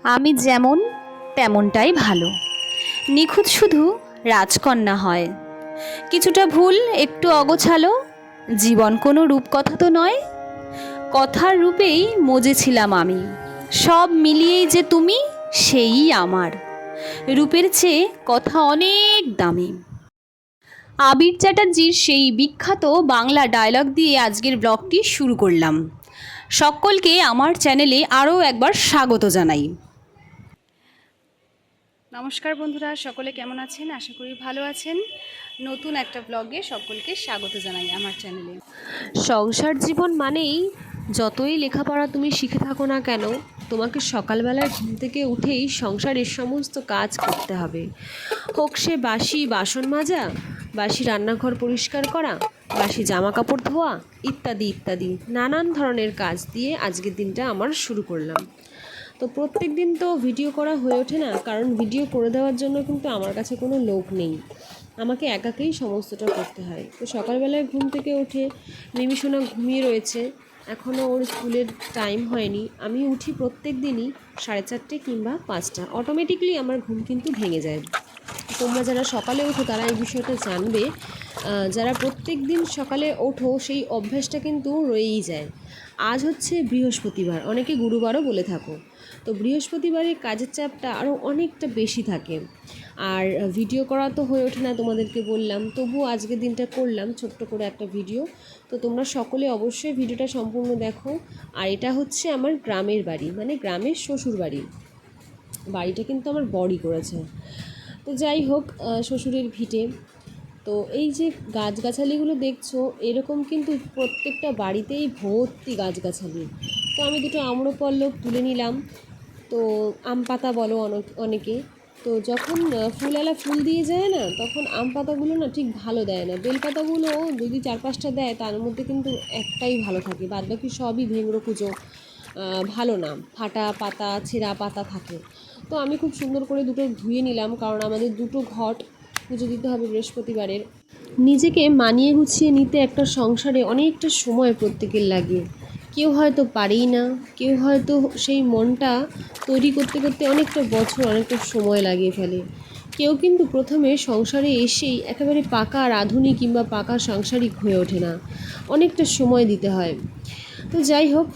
আমি যেমন তেমনটাই ভালো। নিখুঁত শুধু রাজকন্যা হয়। কিছুটা ভুল, একটু অগোছালো। জীবন কোনো রূপকথা তো নয়, কথার রূপেই মজেছিলাম আমি। সব মিলিয়েই যে তুমি, সেই আমার। রূপের চেয়ে কথা অনেক দামি। আবির চ্যাটার্জির সেই বিখ্যাত বাংলা ডায়লগ দিয়ে আজকের ব্লগটি শুরু করলাম। সকলকে আমার চ্যানেলে আরও একবার স্বাগত জানাই। নমস্কার বন্ধুরা, সকলে কেমন আছেন? আশা করি ভালো আছেন। নতুন একটা ব্লগে সকলকে স্বাগত জানাই আমার চ্যানেলে। সংসার জীবন মানেই যতই লেখাপড়া তুমি শিখে থাকো না কেন, তোমাকে সকালবেলায় ঘুম থেকে উঠেই সংসারের সমস্ত কাজ করতে হবে। হোক সে বাসি বাসন মাজা, বাসি রান্নাঘর পরিষ্কার করা, বাসি জামা কাপড় ধোয়া, ইত্যাদি ইত্যাদি নানান ধরনের কাজ দিয়ে আজকের দিনটা আমার শুরু করলাম। তো প্রত্যেক দিন তো ভিডিও করা হয়ে ওঠে না, কারণ ভিডিও করে দেওয়ার জন্য কিন্তু আমার কাছে কোনো লোক নেই, আমাকে একাকেই সমস্তটা করতে হয়। তো সকালবেলায় ঘুম থেকে উঠে মিমি সোনা ঘুমিয়ে রয়েছে, এখনও ওর স্কুলের টাইম হয়নি। আমি উঠি প্রত্যেক দিনই 4:30 কিংবা 5টা, অটোমেটিকলি আমার ঘুম কিন্তু ভেঙে যায়। তোমরা যারা সকালে ওঠো তারা এই বিষয়টা জানবে। যারা প্রত্যেক দিন সকালে ওঠো সেই অভ্যাসটা কিন্তু রয়েই যায়। আজ হচ্ছে বৃহস্পতিবার, অনেকে গুরুবারও বলে থাকো। তো বৃহস্পতিবারে কাজের চাপটা আরও অনেকটা বেশি থাকে, আর ভিডিও করা তো হয়ে ওঠে না, তোমাদেরকে বললাম। তবুও আজকের দিনটা করলাম ছোট্ট করে একটা ভিডিও। তো তোমরা সকলে অবশ্যই ভিডিওটা সম্পূর্ণ দেখো। আর এটা হচ্ছে আমার গ্রামের বাড়ি, মানে গ্রামের শ্বশুর বাড়ি। বাড়িটা কিন্তু আমার বড়ই করেছে। তো যাই হোক, শ্বশুরের ভিটে। তো এই যে গাছগাছালিগুলো দেখছো, এরকম কিন্তু প্রত্যেকটা বাড়িতেই ভর্তি গাছগাছালি। তো আমি দুটো আম্রপল্লব তুলে নিলাম। তো আম পাতা বলো অনেকে। তো যখন ফুলওয়ালা ফুল দিয়ে যায় না, তখন আম পাতাগুলো না ঠিক ভালো দেয় না। বেলপাতাগুলো যদি 4-5টা দেয়, তার মধ্যে কিন্তু একটাই ভালো থাকে, বাদবাকি সবই ভেঙড়ো কুচো, ভালো না, ফাটা পাতা ছেঁড়া পাতা থাকে। তো আমি খুব সুন্দর করে দুটো ধুয়ে নিলাম, কারণ আমাদের দুটো ঘট পুজো দিতে হবে বৃহস্পতিবারের। নিজেকে মানিয়ে গুছিয়ে নিতে একটা সংসারে অনেকটা সময় প্রত্যেকের লাগে। কেউ হয়তো পারেই না, কেউ হয়তো সেই মনটা তৈরি করতে করতে অনেকটা বছর, অনেকটা সময় লাগিয়ে ফেলে। কেউ কিন্তু প্রথমে সংসারে এসেই একেবারে পাকা রাঁধুনি কিংবা পাকা সাংসারিক হয়ে ওঠে না, অনেকটা সময় দিতে হয়। তো যাই হোক,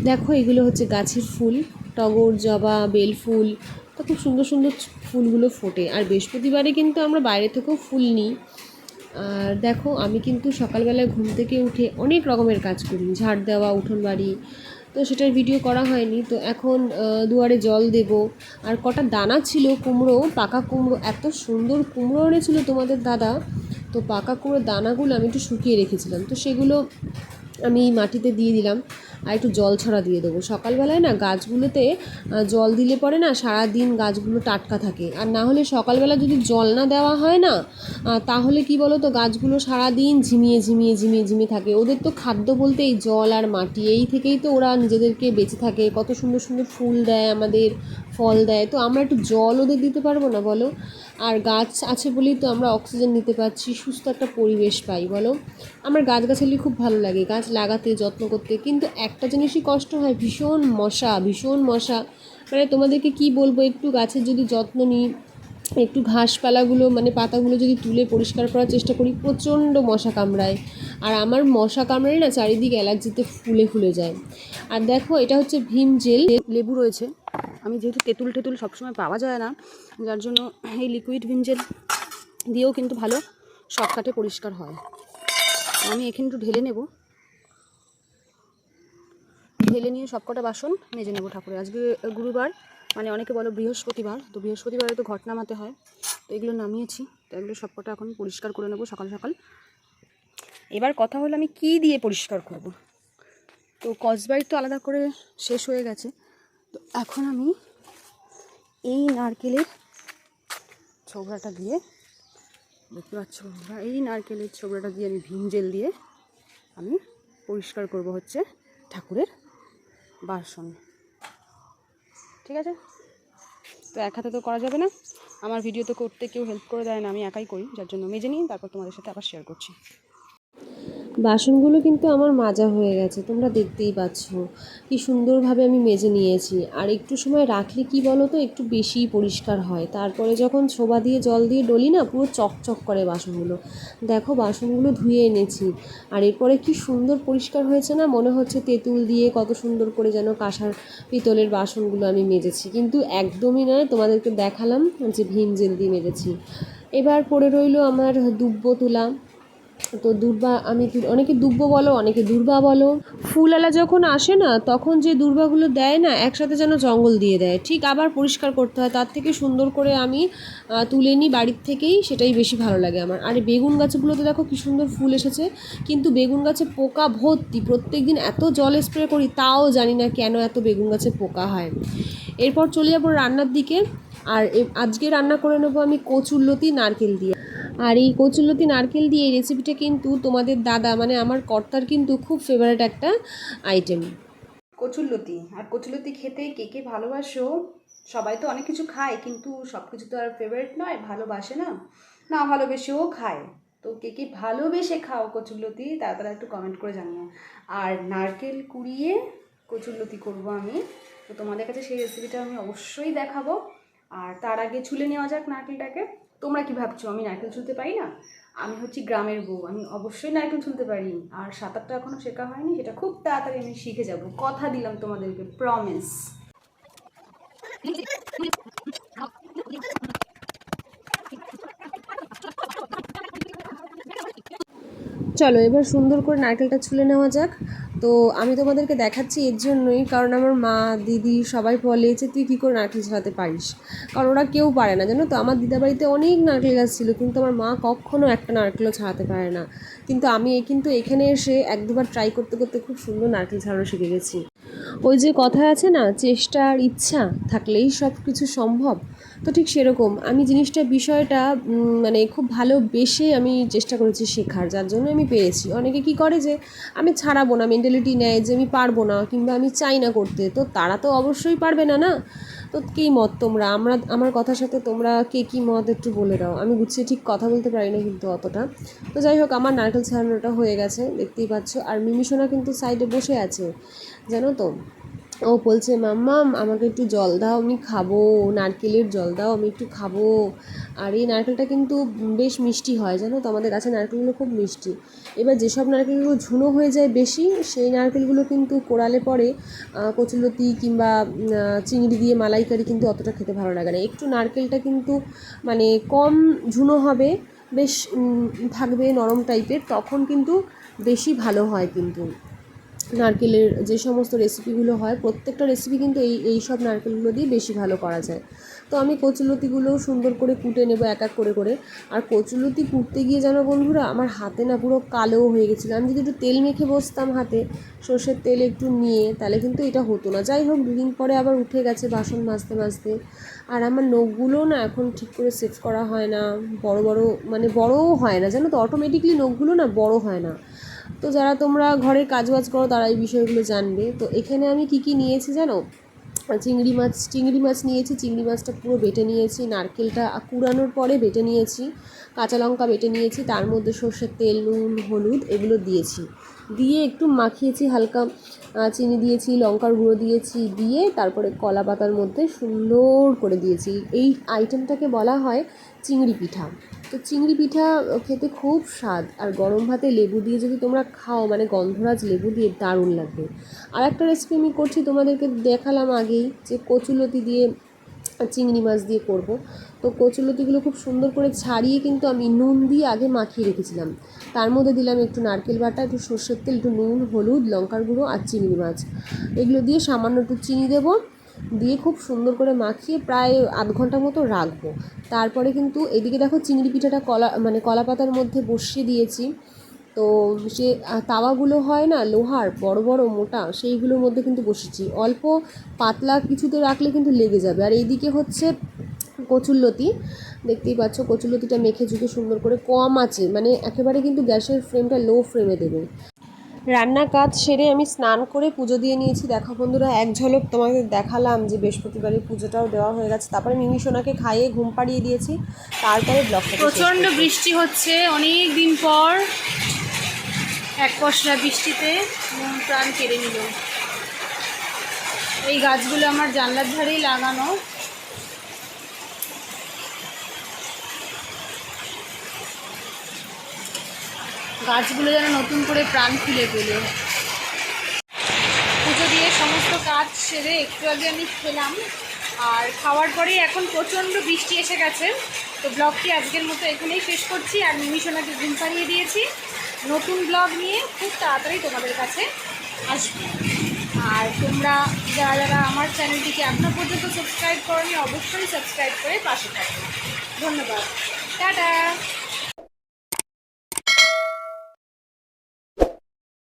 দেখো এগুলো হচ্ছে গাছের ফুল, টগর, জবা, বেল ফুল। তো খুব সুন্দর সুন্দর ফুলগুলো ফোটে। আর বৃহস্পতিবারে কিন্তু আমরা বাইরে থেকেও ফুল নিই। আর দেখো আমি কিন্তু সকালবেলায় ঘুম থেকে উঠে অনেক রকমের কাজ করি, ঝাড় দেওয়া, উঠোন বাড়ি। তো সেটার ভিডিও করা হয়নি। তো এখন দুয়ারে জল দেব। আর কটা দানা ছিল কুমড়ো, পাকা কুমড়ো, এত সুন্দর কুমড়ো এনেছিল তোমাদের দাদা। তো পাকা কুমড়োর দানাগুলো আমি একটু শুকিয়ে রেখেছিলাম, তো সেগুলো আমি মাটিতে দিয়ে দিলাম। আর একটু জল ছড়া দিয়ে দেবো। সকালবেলায় না গাছগুলোতে জল দিলে পরে না সারাদিন গাছগুলো টাটকা থাকে। আর না হলে সকালবেলা যদি জল না দেওয়া হয় না, তাহলে কি বলো তো, গাছগুলো সারাদিন ঝিমিয়ে ঝিমিয়ে ঝিমিয়ে ঝিমিয়ে থাকে। ওদের তো খাদ্য বলতে এই জল আর মাটি, এই থেকেই তো ওরা নিজেদেরকে বেঁচে থাকে। কত সুন্দর সুন্দর ফুল দেয় আমাদের, ফল দেয়। তো আমরা একটু জল ওদের দিতে পারবো না বলো? আর গাছ আছে বলেই তো আমরা অক্সিজেন নিতে পারছি, সুস্থ একটা পরিবেশ পাই বলো। আমার গাছগাছালি খুব ভালো লাগে, গাছ লাগাতে, যত্ন করতে। কিন্তু একটা জিনিসই কষ্ট হয়, ভীষণ মশা, ভীষণ মশা। মানে তোমাদেরকে কি বলবো, একটু গাছের যদি যত্ন নিই, একটু ঘাসপালাগুলো মানে পাতাগুলো যদি তুলে পরিষ্কার করার চেষ্টা করি, প্রচণ্ড মশা কামড়ায়। আর আমার মশা কামড়ালে না চারিদিকে অ্যালার্জিতে ফুলে ফুলে যায়। আর দেখো এটা হচ্ছে ভীম জেল, লেবু রয়েছে। আমি যেহেতু তেঁতুল টেতুল সবসময় পাওয়া যায় না, যার জন্য এই লিকুইড ভীম জেল দিয়েও কিন্তু ভালো শর্টকাটে পরিষ্কার হয়। আমি এখানে একটু ঢেলে নেব, ঢেলে নিয়ে সবকটা বাসন মেজে নেব ঠাকুরের। আজকে গুরুবার, মানে অনেকে বলো বৃহস্পতিবার। তো বৃহস্পতিবারে তো ঘট নামাতে হয়। তো এগুলো নামিয়েছি, তো এগুলো সবকটা এখন পরিষ্কার করে নেব সকাল সকাল। এবার কথা হলো আমি কি দিয়ে পরিষ্কার করব। তো কসবাইট তো আলাদা করে শেষ হয়ে গেছে। তো এখন আমি এই নারকেলের ছোবড়াটা দিয়ে, দেখতে পাচ্ছ বন্ধুরা, এই নারকেলের ছোবড়াটা দিয়ে আমি ভীম জেল দিয়ে আমি পরিষ্কার করব হচ্ছে ঠাকুরের বাসন। ঠিক আছে? তো এক হাতে তো করা যাবে না, আমার ভিডিও তো করতে কেউ হেল্প করে দেয় না, আমি একাই করি, যার জন্য মেজে নিই, তারপর তোমাদের সাথে আবার শেয়ার করছি। বাসনগুলো কিন্তু আমার মাজা হয়ে গেছে, তোমরা দেখতেই পাচ্ছ কি সুন্দরভাবে আমি মেজে নিয়েছি। আর একটু সময় রাখলে কি বলো তো, একটু বেশিই পরিষ্কার হয়। তারপরে যখন ছোবা দিয়ে জল দিয়ে ডলি না, পুরো চকচক করে বাসনগুলো। দেখো বাসনগুলো ধুয়ে এনেছি, আর এরপরে কি সুন্দর পরিষ্কার হয়েছে না, মনে হচ্ছে তেঁতুল দিয়ে কত সুন্দর করে যেন কাঁসার পিতলের বাসনগুলো আমি মেজেছি। কিন্তু একদমই নয়, তোমাদেরকে দেখালাম যে ভিম জেল দিয়ে মেজেছি। এবার পড়ে রইল আমার দুব্বো তুলা। তো দূর্বা আমি অনেকে দুব্বো বলো, অনেকে দূর্বা বলো। ফুলওয়ালা যখন আসে না, তখন যে দূর্বাগুলো দেয় না, একসাথে যেন জঙ্গল দিয়ে দেয়, ঠিক আবার পরিষ্কার করতে হয়। তার থেকে সুন্দর করে আমি তুলে নিই বাড়ির থেকেই, সেটাই বেশি ভালো লাগে আমার। আর বেগুন গাছগুলোতে দেখো কি সুন্দর ফুল এসেছে, কিন্তু বেগুন গাছে পোকা ভর্তি। প্রত্যেক দিন এত জল স্প্রে করি, তাও জানি না কেন এত বেগুন গাছে পোকা হয়। এরপর চলে যাবো রান্নার দিকে। আর আজকে রান্না করে নেবো আমি কচুরলতি নারকেল দিয়ে। আর এই কচুরলতি নারকেল দিয়ে এই রেসিপিটা কিন্তু তোমাদের দাদা মানে আমার কর্তার কিন্তু খুব ফেভারিট একটা আইটেম। কচুরলতি, আর কচুরলতি খেতে কে কে ভালোবাসো? সবাই তো অনেক কিছু খায়, কিন্তু সব কিছু তো আর ফেভারিট নয়, ভালোবাসে না, না ভালোবেসেও খায়। তো কে কে ভালোবেসে খাও কচুরলতি, তারা একটু কমেন্ট করে জানিও। আর নারকেল কুড়িয়ে কচুরলতি করব আমি, তো তোমাদের কাছে সেই রেসিপিটা আমি অবশ্যই দেখাবো। আর তার আগে ছুলে নেওয়া যাক নারকেলটাকে। তোমরা কি ভাবছো আমি নারকেল ছুলতে পারি না? আমি হচ্ছি গ্রামের বউ, আমি অবশ্যই নারকেল ছুলতে পারি। আর সাঁতারটা এখনও শেখা হয়নি, সেটা খুব তাড়াতাড়ি আমি শিখে যাব, কথা দিলাম তোমাদেরকে, প্রমিস। চলো এবার সুন্দর করে নারকেলটা ছুলে নেওয়া যাক। তো আমি তোমাদেরকে দেখাচ্ছি এর জন্যই, কারণ আমার মা দিদি সবাই বলে যে তুই কী করে নারকেল ছাড়াতে পারিস, কারণ ওরা কেউ পারে না জানো তো। আমার দিদার বাড়িতে অনেক নারকেল গাছ ছিল, কিন্তু আমার মা কখনও একটা নারকেলও ছাড়াতে পারে না। কিন্তু আমি কিন্তু এখানে এসে এক দুবার ট্রাই করতে করতে খুব সুন্দর নারকেল ছাড়ানো শিখে গেছি। ওই যে কথা আছে না, চেষ্টা আর ইচ্ছা থাকলেই সব কিছু সম্ভব। তো ঠিক সেরকম আমি জিনিসটা বিষয়টা মানে খুব ভালোবেসে আমি চেষ্টা করেছি শেখার, যার জন্য আমি পেরেছি। অনেকে কি করে যে আমি ছাড়াবো না, মেন্টালিটি নেয় যে আমি পারবো না কিংবা আমি চাই না করতে, তো তারা তো অবশ্যই পারবে না, না? তো কী মত তোমরা, আমার কথার সাথে তোমরা কে কী মত একটু বলে দাও। আমি গুছিয়ে ঠিক কথা বলতে পারি না কিন্তু অতটা। তো যাই হোক, আমার নারকেল ছাড়ানোটা হয়ে গেছে, দেখতেই পাচ্ছ। আর মিমিসোনা কিন্তু সাইডে বসে আছে জানো তো। ও বলছে মাম্মাম আমাকে একটু জল দাও, আমি খাবো, নারকেলের জল দাও, আমি একটু খাবো। আর এই নারকেলটা কিন্তু বেশ মিষ্টি হয় জানো তো, আমাদের গাছের নারকেলগুলো খুব মিষ্টি। এবার যেসব নারকেলগুলো ঝুনো হয়ে যায় বেশি, সেই নারকেলগুলো কিন্তু কোড়ালে পরে কচুলতি কিংবা চিংড়ি দিয়ে মালাইকারি কিন্তু অতটা খেতে ভালো লাগে না। একটু নারকেলটা কিন্তু মানে কম ঝুনো হবে, বেশ থাকবে নরম টাইপের, তখন কিন্তু বেশি ভালো হয়। কিন্তু নারকেলের যে সমস্ত রেসিপিগুলো হয়, প্রত্যেকটা রেসিপি কিন্তু এই সব নারকেলগুলো দিয়ে বেশি ভালো করা যায়। তো আমি কচুলতিগুলোও সুন্দর করে কুটে নেবো এক এক করে করে। আর কচুলতি কুটতে গিয়ে জানো বন্ধুরা, আমার হাতে না পুরো কালো হয়ে গেছিলো। আমি যদি একটু তেল মেখে বসতাম হাতে, সর্ষের তেল একটু নিয়ে, তাহলে কিন্তু এটা হতো না। যাই হোক, দুদিন পরে আবার উঠে গেছে বাসন মাজতে মাজতে। আর আমার নখগুলোও না এখন ঠিক করে সেট করা হয় না, বড় বড় মানে বড়ও হয় না জানো তো, অটোমেটিকলি নখগুলো না বড় হয় না। তো যারা তোমরা ঘরের কাজবাজ করো তারা এই বিষয়গুলো জানবে। তো এখানে আমি কি কি নিয়েছি জানো, চিংড়ি মাছ নিয়েছি, চিংড়ি মাছটা পুরো বেটে নিয়েছি, নারকেলটা কুড়ানোর পরে বেটে নিয়েছি, কাঁচা লঙ্কা বেটে নিয়েছি, তার মধ্যে সর্ষের তেল, নুন, হলুদ এগুলো দিয়েছি, দিয়ে একটু মাখিয়েছি, হালকা চিনি দিয়েছি, লঙ্কার গুঁড়ো দিয়েছি, দিয়ে তারপরে কলা পাতার মধ্যে সুন্দর করে দিয়েছি। এই আইটেমটাকে বলা হয় চিংড়ি পিঠা। তো চিংড়ি পিঠা খেতে খুব স্বাদ, আর গরম ভাতে লেবু দিয়ে যদি তোমরা খাও, মানে গন্ধরাজ লেবু দিয়ে, দারুণ লাগবে। আর একটা রেসিপি আমি করছি, তোমাদেরকে দেখালাম আগেই, যে কচুলতি দিয়ে চিংড়ি মাছ দিয়ে করব। তো কচুলতিগুলো খুব সুন্দর করে ছাড়িয়ে কিন্তু আমি নুন দিয়ে আগে মাখিয়ে রেখেছিলাম, তার মধ্যে দিলাম একটু নারকেল বাটা, একটু সর্ষের তেল, একটু নুন, হলুদ, লঙ্কার গুঁড়ো আর চিংড়ি মাছ, এগুলো দিয়ে সামান্য একটু চিনি দেবো, দিয়ে খুব সুন্দর করে মাখিয়ে প্রায় আধ ঘন্টা মতো রাখবো। তারপরে কিন্তু এদিকে দেখো চিংড়ি পিঠাটা কলা পাতার মধ্যে বসিয়ে দিয়েছি। তো সে তাওয়াগুলো হয় না লোহার, বড় বড় মোটা, সেইগুলোর মধ্যে কিন্তু বসেছি। অল্প পাতলা কিছুতে রাখলে কিন্তু লেগে যাবে। আর এইদিকে হচ্ছে কচুরলতি, দেখতেই পাচ্ছ কচুরলতিটা মেখে ঝুঁকে সুন্দর করে কম আছে, মানে একেবারে কিন্তু গ্যাসের ফ্লেমটা লো ফ্লেমে দেবে। রান্নার কাজ সেরে আমি স্নান করে পুজো দিয়ে নিয়েছি। দেখো বন্ধুরা, এক ঝলক তোমাদের দেখালাম যে বৃহস্পতিবারের পুজোটাও দেওয়া হয়ে গেছে। তারপরে মিমিসোনাকে খাইয়ে ঘুম পাড়িয়ে দিয়েছি, তারপরে ব্লগটা। প্রচণ্ড বৃষ্টি হচ্ছে অনেক দিন পর, এক পশলা বৃষ্টিতে মন প্রাণ কেড়ে নিল। এই গাছগুলো আমার জানলার ধারেই লাগানো। গাছগুলো যেন নতুন করে প্রাণ খুলে পেল। পুজো দিয়ে সমস্ত কাজ সেরে একটু আগে আমি খেলাম, আর খাওয়ার পরেই এখন প্রচণ্ড বৃষ্টি এসে গেছে। তো ব্লগটি আজকের মতো এখানেই শেষ করছি। আর মিমিসোনাকে ঘুম পাড়িয়ে দিয়েছি। নতুন ব্লগ নিয়ে খুব তাড়াতাড়ি তোমাদের কাছে আসবে। আর তোমরা যারা যারা আমার চ্যানেলটিকে এখনও পর্যন্ত সাবস্ক্রাইব করোনি, অবশ্যই সাবস্ক্রাইব করে পাশে থাকো। ধন্যবাদ, টাটা।